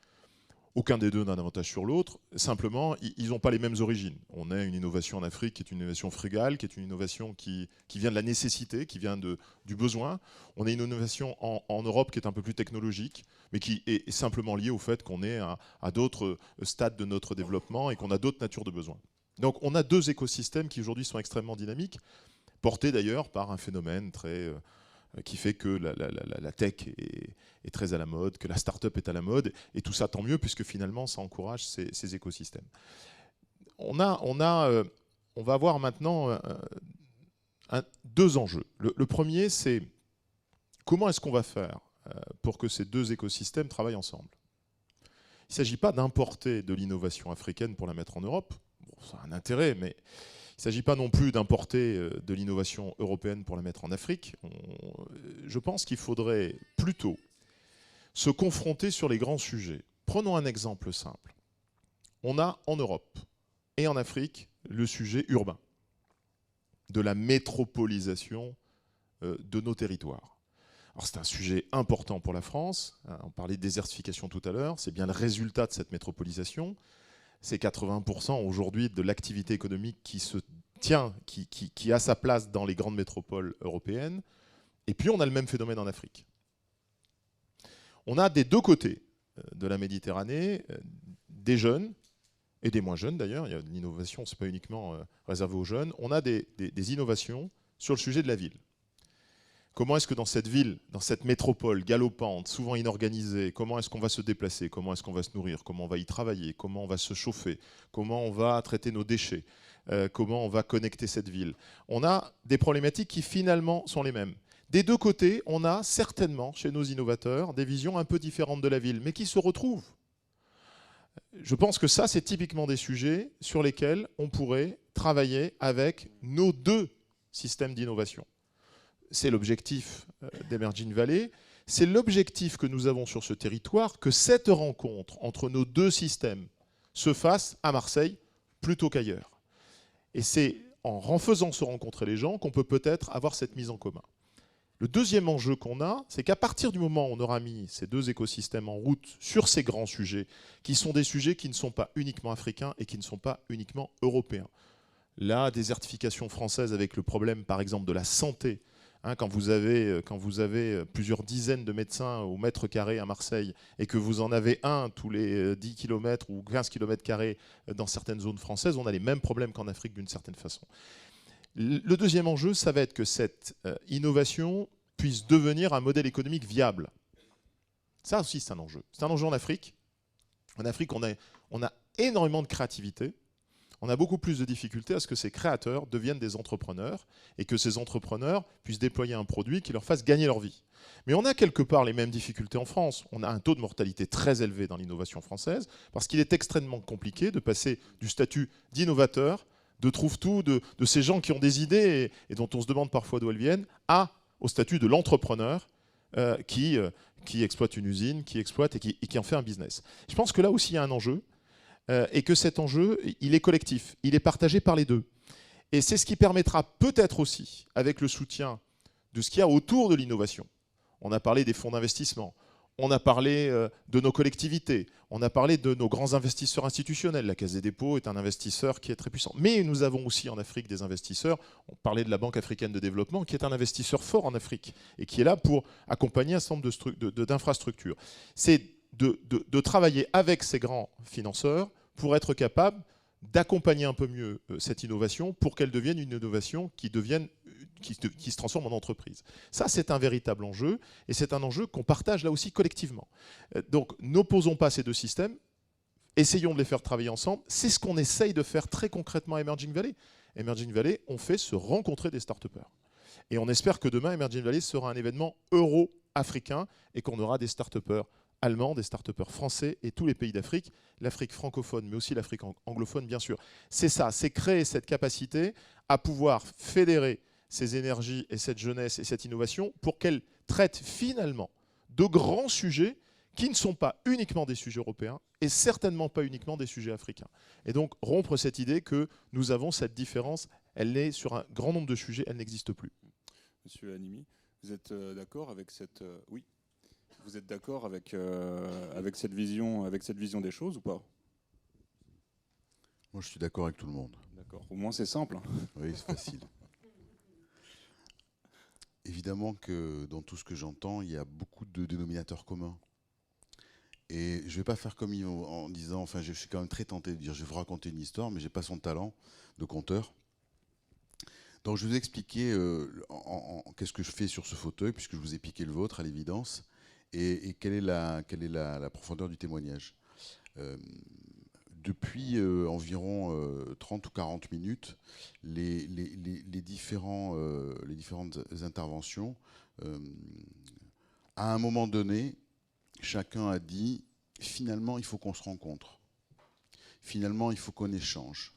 Aucun des deux n'a d'avantage sur l'autre, simplement, ils n'ont pas les mêmes origines. On a une innovation en Afrique qui est une innovation frugale, qui est une innovation qui vient de la nécessité, qui vient du besoin. On a une innovation en Europe qui est un peu plus technologique, mais qui est simplement liée au fait qu'on est à d'autres stades de notre développement et qu'on a d'autres natures de besoins. Donc on a deux écosystèmes qui aujourd'hui sont extrêmement dynamiques, portés d'ailleurs par un phénomène qui fait que la tech est très à la mode, que la start-up est à la mode, et tout ça tant mieux, puisque finalement ça encourage ces écosystèmes. On va avoir maintenant deux enjeux. Le premier, c'est comment est-ce qu'on va faire pour que ces deux écosystèmes travaillent ensemble. Il ne s'agit pas d'importer de l'innovation africaine pour la mettre en Europe. Bon, ça a un intérêt, mais il ne s'agit pas non plus d'importer de l'innovation européenne pour la mettre en Afrique. Je pense qu'il faudrait plutôt se confronter sur les grands sujets. Prenons un exemple simple. On a en Europe et en Afrique le sujet urbain, de la métropolisation de nos territoires. Alors c'est un sujet important pour la France. On parlait de désertification tout à l'heure. C'est bien le résultat de cette métropolisation. C'est 80% aujourd'hui de l'activité économique qui se tient, qui a sa place dans les grandes métropoles européennes. Et puis on a le même phénomène en Afrique. On a des deux côtés de la Méditerranée des jeunes, et des moins jeunes d'ailleurs, il y a de l'innovation, ce n'est pas uniquement réservé aux jeunes, on a des innovations sur le sujet de la ville. Comment est-ce que dans cette ville, dans cette métropole galopante, souvent inorganisée, comment est-ce qu'on va se déplacer, comment est-ce qu'on va se nourrir, comment on va y travailler, comment on va se chauffer, comment on va traiter nos déchets, comment on va connecter cette ville. On a des problématiques qui finalement sont les mêmes. Des deux côtés, on a certainement chez nos innovateurs des visions un peu différentes de la ville, mais qui se retrouvent. Je pense que ça, c'est typiquement des sujets sur lesquels on pourrait travailler avec nos deux systèmes d'innovation. C'est l'objectif d'Emerging Valley. C'est l'objectif que nous avons sur ce territoire, que cette rencontre entre nos deux systèmes se fasse à Marseille plutôt qu'ailleurs. Et c'est en faisant se rencontrer les gens qu'on peut peut-être avoir cette mise en commun. Le deuxième enjeu qu'on a, c'est qu'à partir du moment où on aura mis ces deux écosystèmes en route sur ces grands sujets, qui sont des sujets qui ne sont pas uniquement africains et qui ne sont pas uniquement européens. La désertification française avec le problème, par exemple, de la santé, quand vous avez plusieurs dizaines de médecins au mètre carré à Marseille et que vous en avez un tous les 10 km ou 15 km² dans certaines zones françaises, on a les mêmes problèmes qu'en Afrique d'une certaine façon. Le deuxième enjeu, ça va être que cette innovation puisse devenir un modèle économique viable. Ça aussi, c'est un enjeu. C'est un enjeu en Afrique. En Afrique, on a énormément de créativité. On a beaucoup plus de difficultés à ce que ces créateurs deviennent des entrepreneurs et que ces entrepreneurs puissent déployer un produit qui leur fasse gagner leur vie. Mais on a quelque part les mêmes difficultés en France. On a un taux de mortalité très élevé dans l'innovation française parce qu'il est extrêmement compliqué de passer du statut d'innovateur, de trouve-tout, de ces gens qui ont des idées et dont on se demande parfois d'où elles viennent, au statut de l'entrepreneur qui exploite une usine, qui exploite et qui en fait un business. Je pense que là aussi il y a un enjeu et que cet enjeu, il est collectif, il est partagé par les deux. Et c'est ce qui permettra peut-être aussi, avec le soutien de ce qu'il y a autour de l'innovation. On a parlé des fonds d'investissement, on a parlé de nos collectivités, on a parlé de nos grands investisseurs institutionnels. La Caisse des dépôts est un investisseur qui est très puissant. Mais nous avons aussi en Afrique des investisseurs, on parlait de la Banque africaine de développement, qui est un investisseur fort en Afrique et qui est là pour accompagner un certain nombre d'infrastructures. C'est de travailler avec ces grands financeurs pour être capable d'accompagner un peu mieux cette innovation pour qu'elle devienne une innovation qui se transforme en entreprise. Ça, c'est un véritable enjeu, et c'est un enjeu qu'on partage là aussi collectivement. Donc, n'opposons pas ces deux systèmes, essayons de les faire travailler ensemble. C'est ce qu'on essaye de faire très concrètement à Emerging Valley. Emerging Valley, on fait se rencontrer des start-upers. Et on espère que demain, Emerging Valley sera un événement euro-africain et qu'on aura des start-upers allemands, des start-upers français et tous les pays d'Afrique, l'Afrique francophone, mais aussi l'Afrique anglophone, bien sûr. C'est ça, c'est créer cette capacité à pouvoir fédérer ces énergies et cette jeunesse et cette innovation pour qu'elles traitent finalement de grands sujets qui ne sont pas uniquement des sujets européens et certainement pas uniquement des sujets africains. Et donc rompre cette idée que nous avons cette différence, elle est sur un grand nombre de sujets, elle n'existe plus. Monsieur Hanimi, vous êtes d'accord avec cette... oui. Vous êtes d'accord avec cette vision des choses ou pas? Moi, je suis d'accord avec tout le monde. D'accord. Au moins, c'est simple. Hein. Oui, c'est facile. Évidemment que dans tout ce que j'entends, il y a beaucoup de dénominateurs communs. Et je ne vais pas faire comme Yves en disant, enfin, je suis quand même très tenté de dire, je vais vous raconter une histoire, mais je n'ai pas son talent de conteur. Donc, je vais vous expliquer qu'est-ce que je fais sur ce fauteuil, puisque je vous ai piqué le vôtre, à l'évidence. Et quelle est la profondeur du témoignage. Depuis environ 30 ou 40 minutes, les différentes interventions, à un moment donné, chacun a dit « finalement, il faut qu'on se rencontre. Finalement, il faut qu'on échange.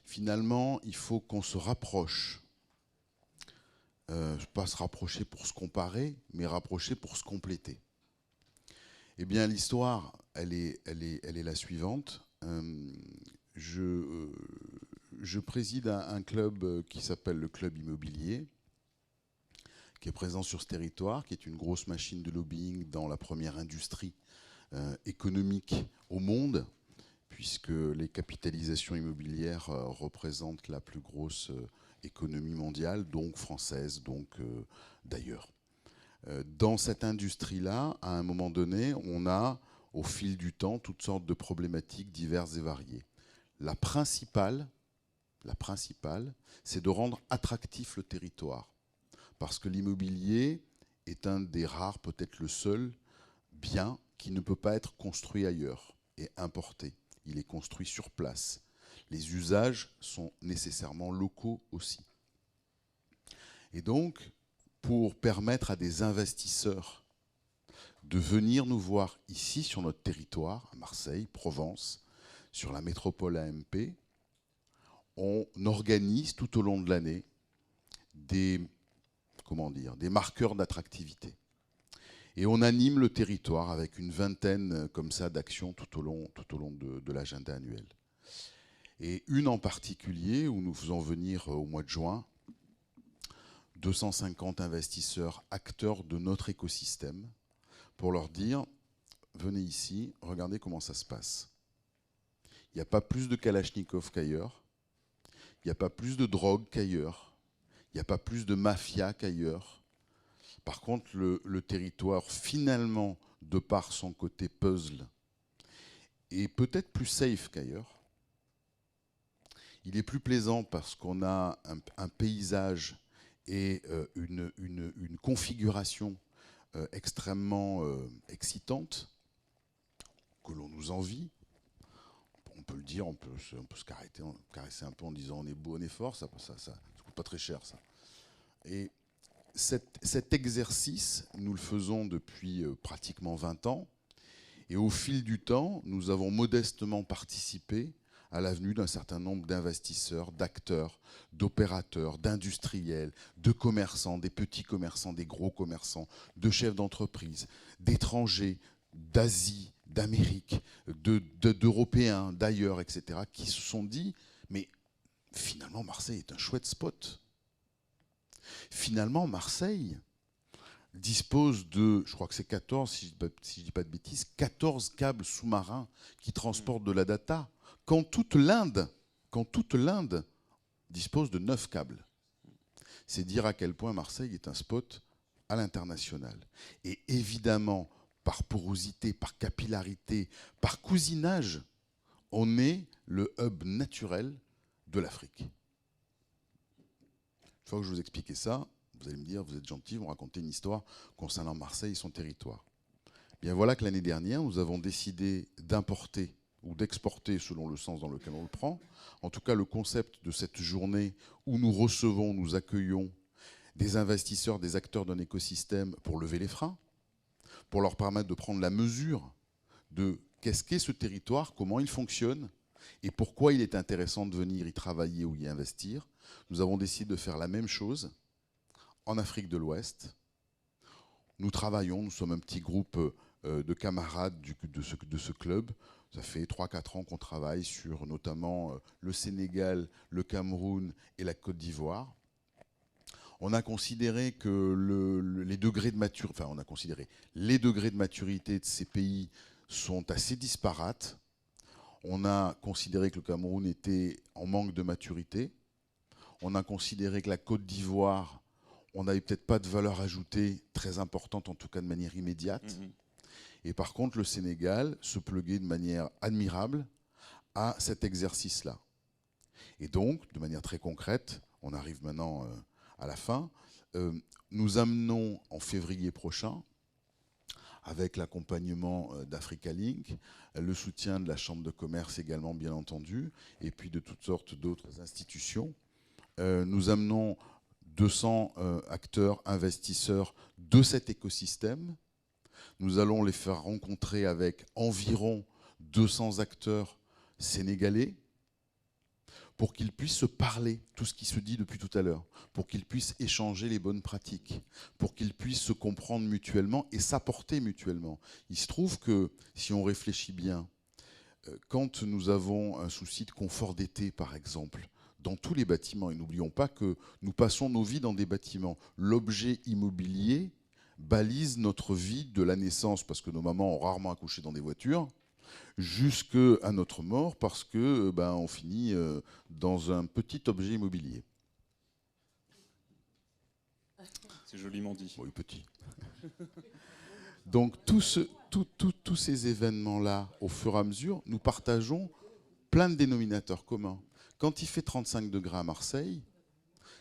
Finalement, il faut qu'on se rapproche. » Pas se rapprocher pour se comparer, mais rapprocher pour se compléter. Eh bien, l'histoire, elle est la suivante. Je préside un club qui s'appelle le Club Immobilier, qui est présent sur ce territoire, qui est une grosse machine de lobbying dans la première industrie économique au monde, puisque les capitalisations immobilières représentent la plus grosse économie mondiale, donc française, donc d'ailleurs. Dans cette industrie-là, à un moment donné, on a, au fil du temps, toutes sortes de problématiques diverses et variées. La principale, c'est de rendre attractif le territoire. Parce que l'immobilier est un des rares, peut-être le seul, bien qui ne peut pas être construit ailleurs et importé. Il est construit sur place. Les usages sont nécessairement locaux aussi. Et donc, pour permettre à des investisseurs de venir nous voir ici sur notre territoire, à Marseille, Provence, sur la métropole AMP. On organise tout au long de l'année des marqueurs d'attractivité. Et on anime le territoire avec une vingtaine comme ça d'actions tout au long de l'agenda annuel. Et une en particulier où nous faisons venir au mois de juin 250 investisseurs acteurs de notre écosystème pour leur dire « Venez ici, regardez comment ça se passe ». Il n'y a pas plus de Kalachnikov qu'ailleurs, il n'y a pas plus de drogue qu'ailleurs, il n'y a pas plus de mafia qu'ailleurs. Par contre, le territoire, finalement, de par son côté puzzle, est peut-être plus safe qu'ailleurs. Il est plus plaisant parce qu'on a un paysage et une configuration extrêmement excitante, que l'on nous envie. On peut le dire, on peut se caresser un peu en disant on est beau, on est fort, ça coûte pas très cher, ça. Et cet exercice, nous le faisons depuis pratiquement 20 ans, et au fil du temps, nous avons modestement participé à la venue d'un certain nombre d'investisseurs, d'acteurs, d'opérateurs, d'industriels, de commerçants, des petits commerçants, des gros commerçants, de chefs d'entreprise, d'étrangers, d'Asie, d'Amérique, d'Européens, d'ailleurs, etc., qui se sont dit, mais finalement, Marseille est un chouette spot. Finalement, Marseille dispose de, je crois que c'est 14, si je ne dis pas de bêtises, 14 câbles sous-marins qui transportent de la data, quand toute l'Inde dispose de 9 câbles. C'est dire à quel point Marseille est un spot à l'international. Et évidemment, par porosité, par capillarité, par cousinage, on est le hub naturel de l'Afrique. Une fois que je vous expliquais ça, vous allez me dire, vous êtes gentil, vous me racontez une histoire concernant Marseille et son territoire. Bien voilà que l'année dernière, nous avons décidé d'importer ou d'exporter selon le sens dans lequel on le prend. En tout cas, le concept de cette journée où nous recevons, nous accueillons des investisseurs, des acteurs d'un écosystème pour lever les freins, pour leur permettre de prendre la mesure de qu'est-ce qu'est ce territoire, comment il fonctionne et pourquoi il est intéressant de venir y travailler ou y investir. Nous avons décidé de faire la même chose en Afrique de l'Ouest. Nous travaillons, nous sommes un petit groupe de camarades de ce club. Ça fait 3-4 ans qu'on travaille sur notamment le Sénégal, le Cameroun et la Côte d'Ivoire. On a considéré que les degrés de maturité de ces pays sont assez disparates. On a considéré que le Cameroun était en manque de maturité. On a considéré que la Côte d'Ivoire, on n'avait peut-être pas de valeur ajoutée très importante, en tout cas de manière immédiate. Et par contre, le Sénégal se pluguait de manière admirable à cet exercice-là. Et donc, de manière très concrète, on arrive maintenant à la fin, nous amenons en février prochain, avec l'accompagnement d'Africa Link, le soutien de la Chambre de commerce également, bien entendu, et puis de toutes sortes d'autres institutions, nous amenons 200 acteurs, investisseurs de cet écosystème. Nous allons les faire rencontrer avec environ 200 acteurs sénégalais pour qu'ils puissent se parler, tout ce qui se dit depuis tout à l'heure, pour qu'ils puissent échanger les bonnes pratiques, pour qu'ils puissent se comprendre mutuellement et s'apporter mutuellement. Il se trouve que, si on réfléchit bien, quand nous avons un souci de confort d'été, par exemple, dans tous les bâtiments, et n'oublions pas que nous passons nos vies dans des bâtiments, l'objet immobilier balise notre vie de la naissance, parce que nos mamans ont rarement accouché dans des voitures, jusqu'à notre mort, parce que on finit dans un petit objet immobilier. C'est joliment dit. Oui, petit. Donc tous ces événements-là, au fur et à mesure, nous partageons plein de dénominateurs communs. Quand il fait 35 degrés à Marseille,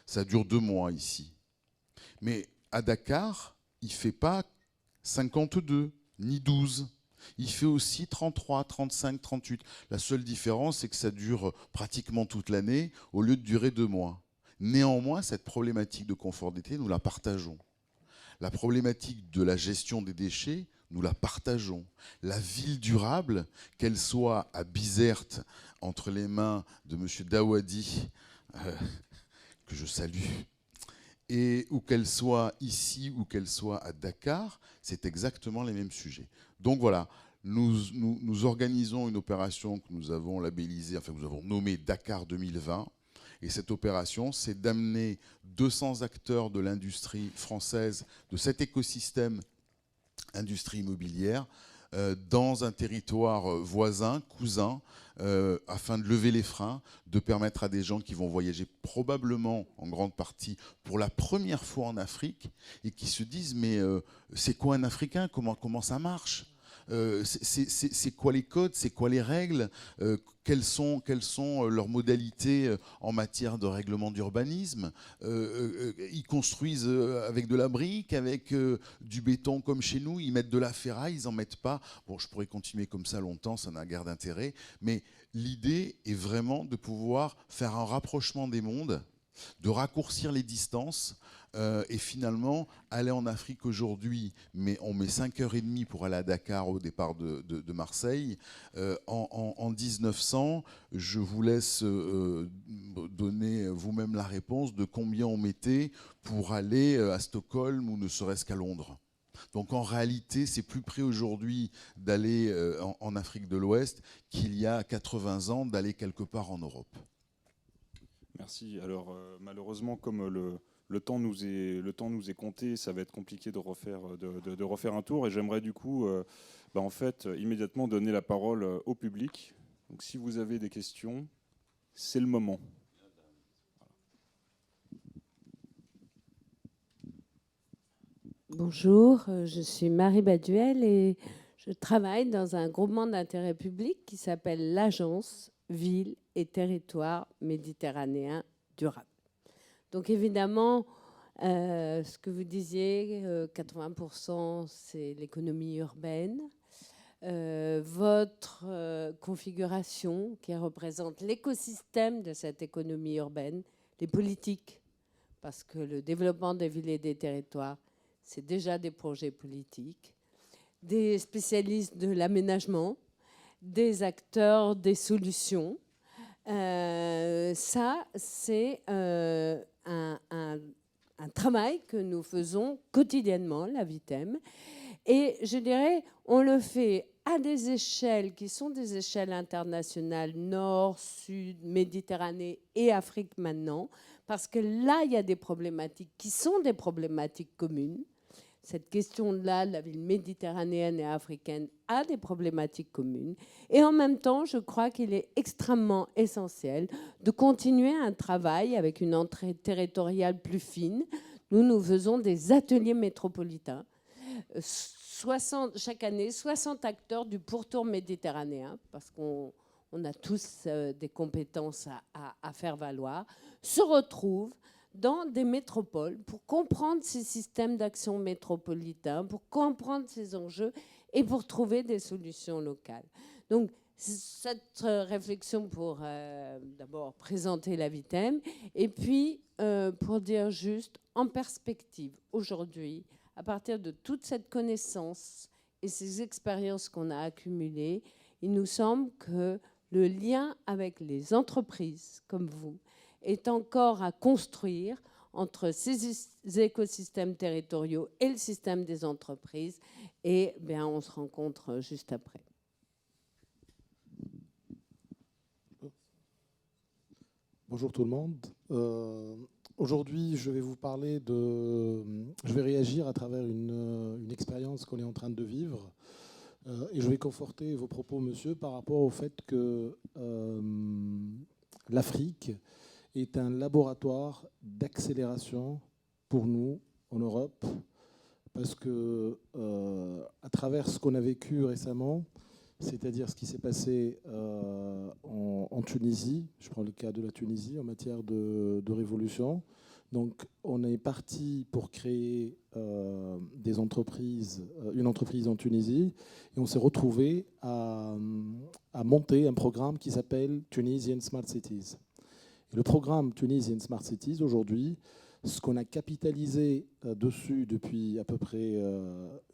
ça dure 2 mois ici. Mais à Dakar, il ne fait pas 52, ni 12. Il fait aussi 33, 35, 38. La seule différence, c'est que ça dure pratiquement toute l'année au lieu de durer 2 mois. Néanmoins, cette problématique de confort d'été, nous la partageons. La problématique de la gestion des déchets, nous la partageons. La ville durable, qu'elle soit à Bizerte, entre les mains de M. Dawadi, que je salue, et où qu'elle soit ici ou qu'elle soit à Dakar, c'est exactement les mêmes sujets. Donc voilà, nous organisons une opération que nous avons labellisée, enfin nous avons nommée Dakar 2020. Et cette opération, c'est d'amener 200 acteurs de l'industrie française, de cet écosystème industrie immobilière, dans un territoire voisin, cousin, afin de lever les freins, de permettre à des gens qui vont voyager probablement en grande partie pour la première fois en Afrique et qui se disent mais c'est quoi un Africain, comment ça marche, c'est quoi les codes, c'est quoi les règles, quelles sont leurs modalités en matière de règlement d'urbanisme. Ils construisent avec de la brique, avec du béton comme chez nous, ils mettent de la ferraille, ils n'en mettent pas. Bon, je pourrais continuer comme ça longtemps, ça n'a guère d'intérêt, mais l'idée est vraiment de pouvoir faire un rapprochement des mondes, de raccourcir les distances, et finalement aller en Afrique aujourd'hui, mais on met 5h30 pour aller à Dakar au départ de Marseille. En 1900, je vous laisse donner vous-même la réponse de combien on mettait pour aller à Stockholm ou ne serait-ce qu'à Londres. Donc en réalité, c'est plus près aujourd'hui d'aller en Afrique de l'Ouest qu'il y a 80 ans d'aller quelque part en Europe. Merci. Alors malheureusement, comme le temps nous est compté, ça va être compliqué de refaire un tour. Et j'aimerais du coup, en fait, immédiatement donner la parole au public. Donc si vous avez des questions, c'est le moment. Bonjour, je suis Marie Baduel et je travaille dans un groupement d'intérêt public qui s'appelle l'Agence Villes et Territoires Méditerranéens Durables. Donc évidemment, ce que vous disiez, 80% c'est l'économie urbaine. Votre configuration qui représente l'écosystème de cette économie urbaine, les politiques, parce que le développement des villes et des territoires, c'est déjà des projets politiques, des spécialistes de l'aménagement, des acteurs des solutions. Ça, c'est un travail que nous faisons quotidiennement, la VITEM. Et je dirais, on le fait à des échelles qui sont des échelles internationales, Nord, Sud, Méditerranée et Afrique maintenant, parce que là, il y a des problématiques qui sont des problématiques communes. Cette question-là, la ville méditerranéenne et africaine a des problématiques communes. Et en même temps, je crois qu'il est extrêmement essentiel de continuer un travail avec une entrée territoriale plus fine. Nous faisons des ateliers métropolitains. Chaque année, 60 acteurs du pourtour méditerranéen, parce qu'on a tous des compétences à faire valoir, se retrouvent dans des métropoles pour comprendre ces systèmes d'action métropolitains, pour comprendre ces enjeux et pour trouver des solutions locales. Donc, cette réflexion pour d'abord présenter la VITEM et puis pour dire juste en perspective, aujourd'hui, à partir de toute cette connaissance et ces expériences qu'on a accumulées, il nous semble que le lien avec les entreprises comme vous est encore à construire entre ces écosystèmes territoriaux et le système des entreprises. Et bien, on se rencontre juste après. Bonjour tout le monde. Aujourd'hui, je vais vous parler je vais réagir à travers une expérience qu'on est en train de vivre. Et je vais conforter vos propos, monsieur, par rapport au fait que l'Afrique est un laboratoire d'accélération pour nous en Europe, parce que à travers ce qu'on a vécu récemment, c'est-à-dire ce qui s'est passé en Tunisie, je prends le cas de la Tunisie en matière de révolution. Donc on est parti pour créer une entreprise en Tunisie, et on s'est retrouvé à monter un programme qui s'appelle Tunisian Smart Cities. Le programme Tunisian Smart Cities, aujourd'hui, ce qu'on a capitalisé dessus depuis à peu près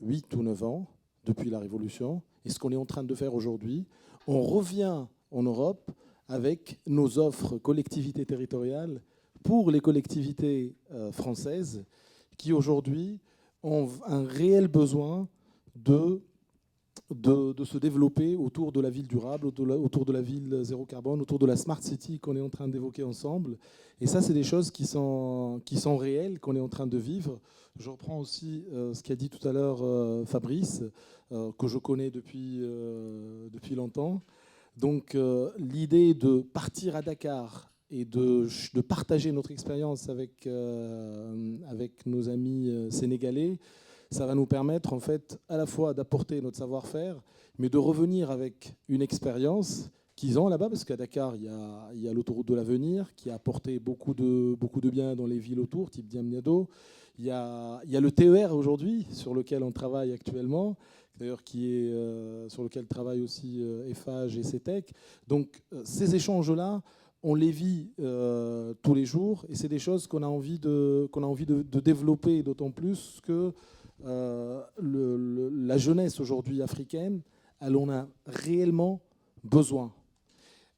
8 ou 9 ans, depuis la Révolution. Et ce qu'on est en train de faire aujourd'hui, on revient en Europe avec nos offres collectivités territoriales pour les collectivités françaises qui aujourd'hui ont un réel besoin de se développer autour de la ville durable, autour de la ville zéro carbone, autour de la smart city qu'on est en train d'évoquer ensemble. Et ça, c'est des choses qui sont réelles, qu'on est en train de vivre. Je reprends aussi ce qu'a dit tout à l'heure Fabrice, que je connais depuis longtemps. Donc l'idée de partir à Dakar et de partager notre expérience avec nos amis sénégalais, ça va nous permettre en fait à la fois d'apporter notre savoir-faire, mais de revenir avec une expérience qu'ils ont là-bas, parce qu'à Dakar, il y a l'autoroute de l'avenir qui a apporté beaucoup de biens dans les villes autour, type Diamniadio. Il y a le TER aujourd'hui, sur lequel on travaille actuellement, d'ailleurs sur lequel travaillent aussi Eiffage et CETEC. Donc ces échanges-là, on les vit tous les jours, et c'est des choses qu'on a envie de développer, d'autant plus que la jeunesse aujourd'hui africaine, elle en a réellement besoin.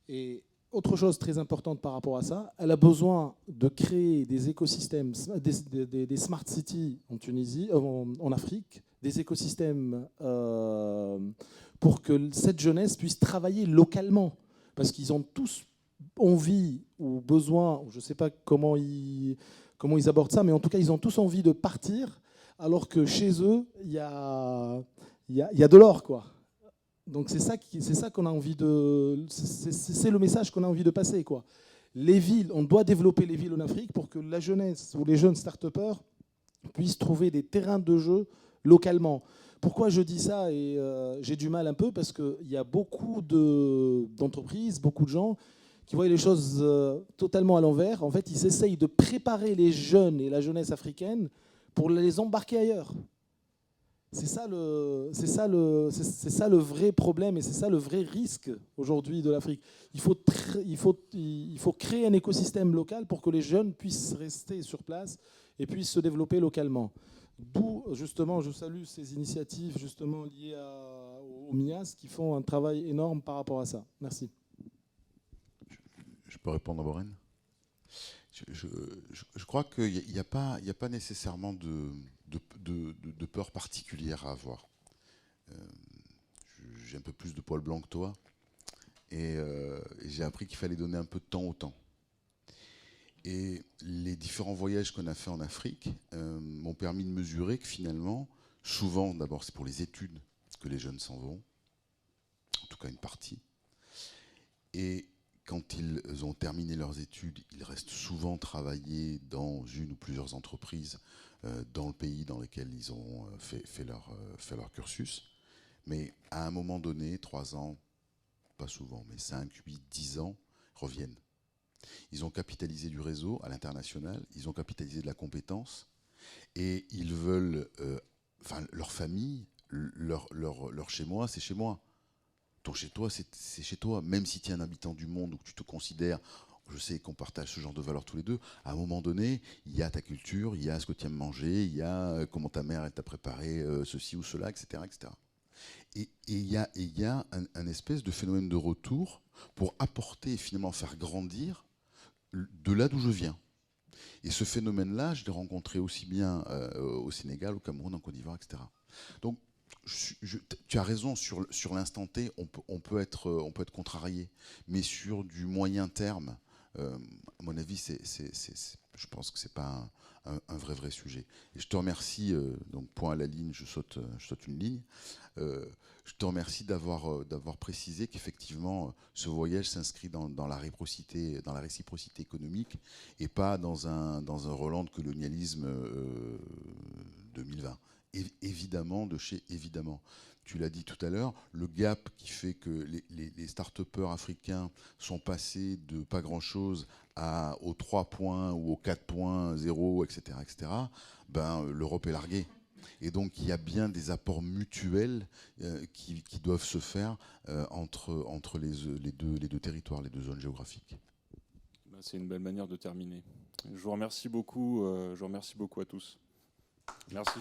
Et autre chose très importante par rapport à ça, elle a besoin de créer des écosystèmes, des smart cities en Tunisie, en Afrique, des écosystèmes pour que cette jeunesse puisse travailler localement, parce qu'ils ont tous envie ou besoin, je ne sais pas comment ils abordent ça, mais en tout cas ils ont tous envie de partir, alors que chez eux il y a de l'or, quoi. Donc c'est ça qu'on a envie de, c'est le message qu'on a envie de passer, quoi. Les villes, on doit développer les villes en Afrique pour que la jeunesse ou les jeunes start-upers puissent trouver des terrains de jeu localement. Pourquoi je dis ça? Et j'ai du mal un peu parce qu'il y a beaucoup d'entreprises, beaucoup de gens qui voient les choses totalement à l'envers. En fait, ils essayent de préparer les jeunes et la jeunesse africaine pour les embarquer ailleurs. C'est ça le vrai problème et c'est ça le vrai risque aujourd'hui de l'Afrique. Il faut créer un écosystème local pour que les jeunes puissent rester sur place et puissent se développer localement. D'où, justement, je salue ces initiatives justement liées au MIAS qui font un travail énorme par rapport à ça. Merci. Je peux répondre à Borène ? Je crois qu'il n'y a pas nécessairement de peur particulière à avoir. J'ai un peu plus de poil blanc que toi et j'ai appris qu'il fallait donner un peu de temps au temps. Et les différents voyages qu'on a fait en Afrique m'ont permis de mesurer que finalement, souvent, d'abord c'est pour les études que les jeunes s'en vont, en tout cas une partie, et quand ils ont terminé leurs études, ils restent souvent travailler dans une ou plusieurs entreprises dans le pays dans lequel ils ont fait leur cursus. Mais à un moment donné, 3 ans, pas souvent, mais 5, 8, 10 ans, reviennent. Ils ont capitalisé du réseau à l'international, ils ont capitalisé de la compétence et ils veulent, leur famille, leur chez moi, c'est chez moi. Ton chez toi, c'est chez toi. Même si tu es un habitant du monde ou que tu te considères, je sais qu'on partage ce genre de valeurs tous les deux, à un moment donné, il y a ta culture, il y a ce que tu aimes manger, il y a comment ta mère t'a préparé ceci ou cela, etc. etc. Et il y a un espèce de phénomène de retour pour apporter et finalement faire grandir de là d'où je viens. Et ce phénomène-là, je l'ai rencontré aussi bien au Sénégal, au Cameroun, en Côte d'Ivoire, etc. Donc, tu as raison, sur l'instant T, on peut être contrarié, mais sur du moyen terme, à mon avis, je pense que c'est pas un vrai sujet. Et je te remercie, donc point à la ligne, je saute une ligne. Je te remercie d'avoir précisé qu'effectivement, ce voyage s'inscrit dans la réciprocité économique et pas dans un Roland de colonialisme 2020. Évidemment, évidemment. Tu l'as dit tout à l'heure, le gap qui fait que les start-upers africains sont passés de pas grand-chose aux 3 points ou aux 4.0, etc., etc., l'Europe est larguée. Et donc, il y a bien des apports mutuels qui doivent se faire entre les deux territoires, les deux zones géographiques. C'est une belle manière de terminer. Je vous remercie beaucoup à tous. Merci.